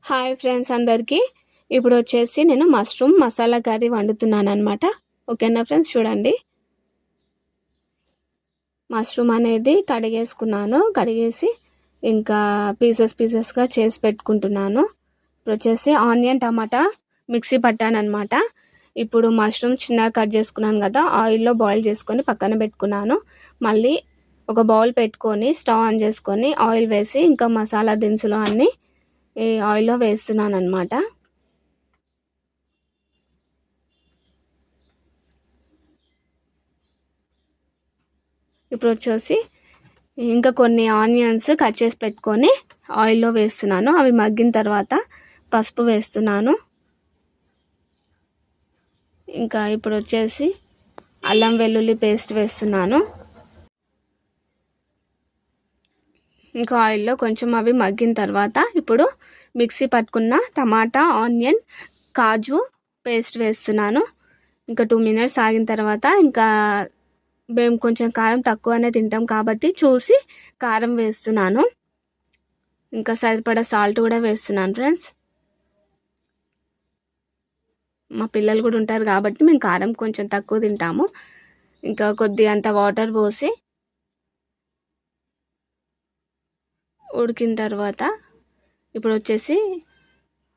Hi friends అందరికీ. ఇప్పుడు వచ్చేసి నేను మష్రూమ్ మసాలా కర్రీ వండుతున్నాను అనమాట. ఓకేనా ఫ్రెండ్స్, చూడండి. మష్రూమ్ అనేది కడిగేసి ఇంకా పీసెస్గా చేసి పెట్టుకుంటున్నాను. ఇప్పుడు వచ్చేసి ఆనియన్ టమాటా మిక్సీ పట్టాను అనమాట. ఇప్పుడు మష్రూమ్ చిన్నగా కట్ చేసుకున్నాను కదా, ఆయిల్లో బాయిల్ చేసుకొని పక్కన పెట్టుకున్నాను. మళ్ళీ ఒక బౌల్ పెట్టుకొని స్టవ్ ఆన్ చేసుకొని ఆయిల్ వేసి ఇంకా మసాలా దినుసులు అన్నీ ఈ ఆయిల్లో వేస్తున్నాను అనమాట. ఇప్పుడు వచ్చేసి ఇంకా కొన్ని ఆనియన్స్ కట్ చేసి పెట్టుకొని ఆయిల్లో వేస్తున్నాను. అవి మగ్గిన తర్వాత పసుపు వేస్తున్నాను. ఇంకా ఇప్పుడు వచ్చేసి అల్లం వెల్లుల్లి పేస్ట్ వేస్తున్నాను. ఇంకా ఆయిల్లో కొంచెం అవి మగ్గిన తర్వాత ఇప్పుడు మిక్సీ పట్టుకున్న టమాటా, ఆనియన్, కాజు పేస్ట్ వేస్తున్నాను. ఇంకా 2 మినిట్స్ ఆగిన తర్వాత ఇంకా మేము కొంచెం కారం తక్కువనే తింటాం కాబట్టి చూసి కారం వేస్తున్నాను. ఇంకా సరిపడా సాల్ట్ కూడా వేస్తున్నాను ఫ్రెండ్స్. మా పిల్లలు కూడా ఉంటారు కాబట్టి మేము కారం కొంచెం తక్కువ తింటాము. ఇంకా కొద్దిగా అంత వాటర్ పోసి ఉడికిన తర్వాత ఇప్పుడు వచ్చేసి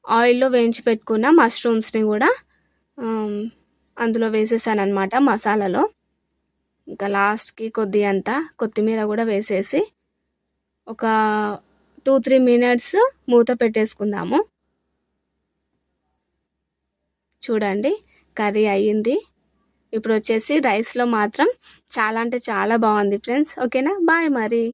ఆయిల్లో వేయించి పెట్టుకున్న మష్రూమ్స్ని కూడా అందులో వేసేసాను అనమాట మసాలాలో. ఇంకా లాస్ట్కి కొద్దిగా అంతా కొత్తిమీర కూడా వేసేసి ఒక 2-3 మినిట్స్ మూత పెట్టేసుకుందాము. చూడండి, కర్రీ అయ్యింది. ఇప్పుడు వచ్చేసి రైస్లో మాత్రం చాలా అంటే చాలా బాగుంది ఫ్రెండ్స్. ఓకేనా, బాయ్ మరి.